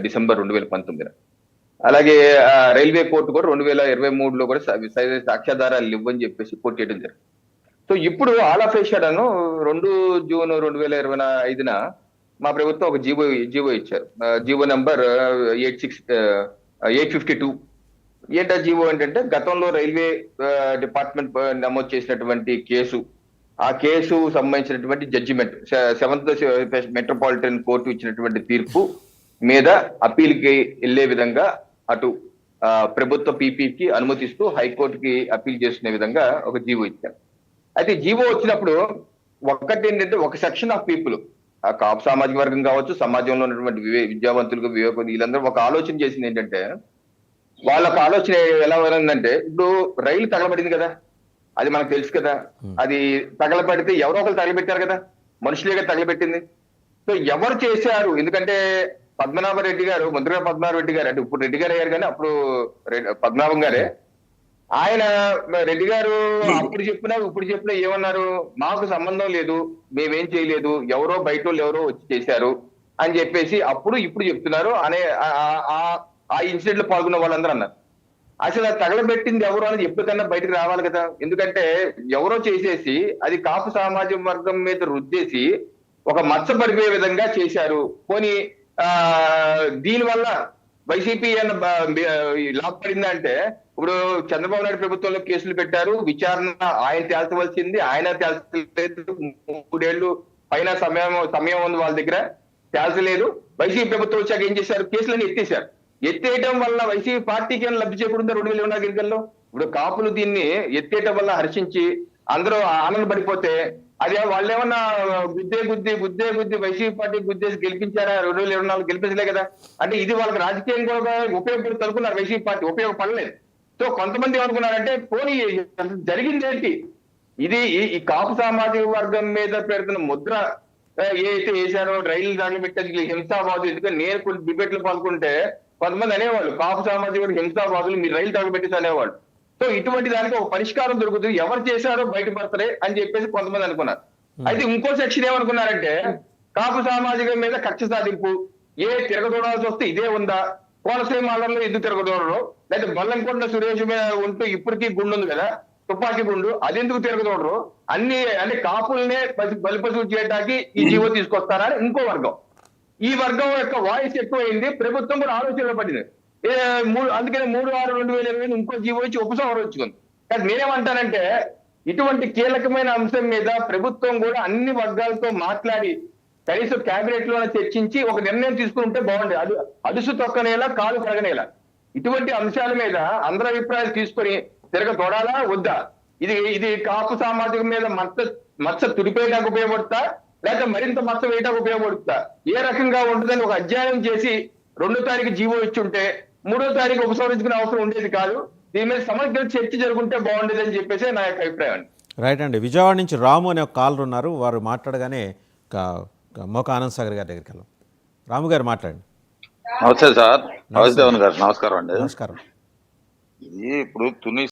December 2019. అలాగే railway court కూడా 2023లో కూడా సాక్ష్యాధారాలు ఇవ్వని చెప్పేసి కోర్టు చేయడం జరిగింది. సో ఇప్పుడు ఆల్ ఆఫ్ ఏషియాను 2 జూన్ 2025న మా ప్రభుత్వం ఒక జీవో ఇచ్చారు. GO number 852. ఏంటా జీవో ఏంటంటే, గతంలో రైల్వే డిపార్ట్మెంట్ నమోదు చేసినటువంటి కేసు, ఆ కేసు సంబంధించినటువంటి జడ్జిమెంట్, 7th మెట్రోపాలిటన్ కోర్టు ఇచ్చినటువంటి తీర్పు మీద అప్పీల్కి వెళ్లే విధంగా అటు ప్రభుత్వ పీపీకి అనుమతిస్తూ హైకోర్టుకి అప్పీల్ చేసుకునే విధంగా ఒక జీవో ఇచ్చారు. అయితే జీవో వచ్చినప్పుడు ఒక్కటి ఏంటంటే, ఒక సెక్షన్ ఆఫ్ పీపుల్, ఆ కాపు సామాజిక వర్గం కావచ్చు, సమాజంలో ఉన్నటువంటి విద్యావంతులకు వివేకులు వీళ్ళందరూ ఒక ఆలోచన చేసింది ఏంటంటే, వాళ్ళకు ఆలోచన ఎలా ఉందంటే, ఇప్పుడు రైలు తగలబడింది కదా, అది మనకు తెలుసు కదా. అది తగలబడితే ఎవరో ఒకరు తగలబెట్టారు కదా, మనుషులేగా తగలబెట్టింది. సో ఎవరు చేశారు? ఎందుకంటే పద్మనాభరెడ్డి గారు, ముద్రగడ పద్మనాభరెడ్డి గారు, అంటే ఇప్పుడు రెడ్డి గారు అయ్యారు కానీ అప్పుడు పద్మనాభం గారే. ఆయన రెడ్డి గారు అప్పుడు చెప్పినా ఇప్పుడు చెప్పినా ఏమన్నారు? మాకు సంబంధం లేదు, మేమేం చేయలేదు, ఎవరో బయట వాళ్ళు ఎవరో వచ్చి చేశారు అని చెప్పేసి అప్పుడు ఇప్పుడు చెప్తున్నారు అనే ఆ ఇన్సిడెంట్ లో పాల్గొన్న వాళ్ళందరూ అన్నారు. అసలు అది తగలబెట్టింది ఎవరు అనేది ఎప్పటికన్నా బయటకు రావాలి కదా. ఎందుకంటే ఎవరో చేసేసి అది కాపు సామాజిక వర్గం మీద రుద్దేసి ఒక మచ్చ పడిపోయే విధంగా చేశారు. పోనీ దీనివల్ల వైసీపీ లాభపడిందా అంటే, ఇప్పుడు చంద్రబాబు నాయుడు ప్రభుత్వంలో కేసులు పెట్టారు, విచారణ ఆయన తేల్చవలసింది ఆయన తేల్చలేదు. 3 ఏళ్ళు పైన సమయం ఉంది వాళ్ళ దగ్గర, తేల్చలేదు. వైసీపీ ప్రభుత్వం వచ్చాక ఏం చేశారు? కేసులను ఎత్తేశారు. ఎత్తేయడం వల్ల వైసీపీ పార్టీకి ఏమైనా లబ్ధి చేకూరిందా 2024 ఎన్నికల్లో? ఇప్పుడు కాపులు దీన్ని ఎత్తేయటం వల్ల హర్షించి అందరూ ఆనందపడిపోతే, అదే వాళ్ళు ఏమన్నా గుద్దే వైసీపీ పార్టీ గుద్దేసి గెలిపించారా? 2024 గెలిపించలే కదా. అంటే ఇది వాళ్ళకి రాజకీయంగా ఉపయోగపడుతుంది అనుకున్నారు, వైసీపీ పార్టీ ఉపయోగపడలేదు. సో కొంతమంది ఏమనుకున్నారంటే, పోనీ జరిగింది ఏంటి, ఇది ఈ కాపు సామాజిక వర్గం మీద పెడుతున్న ముద్ర ఏదైతే వేశారో, రైలు దాంట్లో పెట్టేది హింసావాదు. ఎందుకంటే నేను కొన్ని డిబేట్లు పాల్గొంటే కొంతమంది అనేవాళ్ళు, కాపు సామాజిక వర్గం హింసావాదులు, మీరు రైలు దాంట్లో పెట్టేసి అనేవాళ్ళు. సో ఇటువంటి దానికి ఒక పరిష్కారం దొరుకుతుంది, ఎవరు చేశారో బయటపడతారే అని చెప్పేసి కొంతమంది అనుకున్నారు. అయితే ఇంకో సెక్షన్ ఏమనుకున్నారంటే, కాపు సామాజికం మీద కక్ష సాధింపు, తిరగదూడాల్సి వస్తే ఇదే ఉందా, కోనసీమ ఆంధ్రలో ఎందుకు తిరగదూడరు, లేదా బల్లంకొండ సురేష్ మీద ఉంటూ ఇప్పటికీ గుండు ఉంది కదా, తుపాకీ గుండు, అదెందుకు తిరగదూడరు, అన్ని అంటే కాపుల్నే బలిపశువు చేయడానికి ఈ జీవో తీసుకొస్తారా అని ఇంకో వర్గం. ఈ వర్గం యొక్క వాయిస్ ఎక్కువైంది, ప్రభుత్వం కూడా ఆలోచనలో పడింది. అందుకని 3/6/2020 ఇంకో జీవో ఇచ్చి ఉపసంహరించుకుంది. కానీ నేనేమంటానంటే, ఇటువంటి కీలకమైన అంశం మీద ప్రభుత్వం కూడా అన్ని వర్గాలతో మాట్లాడి కనీసం కేబినెట్ లోనే చర్చించి ఒక నిర్ణయం తీసుకుంటే బాగుండేది. అది అడుసు తొక్కనేలా కాలు కరగనేలా. ఇటువంటి అంశాల మీద అందరి అభిప్రాయాలు తీసుకొని తిరగతోడాలా వద్దా, ఇది కాపు సామాజికం మీద మచ్చ తుడిపేయడానికి ఉపయోగపడుతా, లేక మరింత మచ్చ వేయడానికి ఉపయోగపడుతా, ఏ రకంగా ఉంటుందని ఒక అధ్యయనం చేసి 2వ తారీఖు జీవో ఇచ్చుంటే 3వ తారీఖు ఉపసంహరించుకునే అవసరం ఉండేది కాదు. దీని మీద సమగ్ర చర్చ జరుగుంటే బాగుండేది అని చెప్పేసి నా యొక్క అభిప్రాయం అండి. రైట్ అండి. విజయవాడ నుంచి రాము అనే ఒక కాలర్ ఉన్నారు, వారు మాట్లాడగానే మోక ఆనంద్ సాగర్ గారి దగ్గరికి వెళ్ళాం. రాము గారు మాట్లాడండి. నమస్తే సార్. నమస్తే గారు, నమస్కారం అండి. నమస్కారం. ఇప్పుడు తుని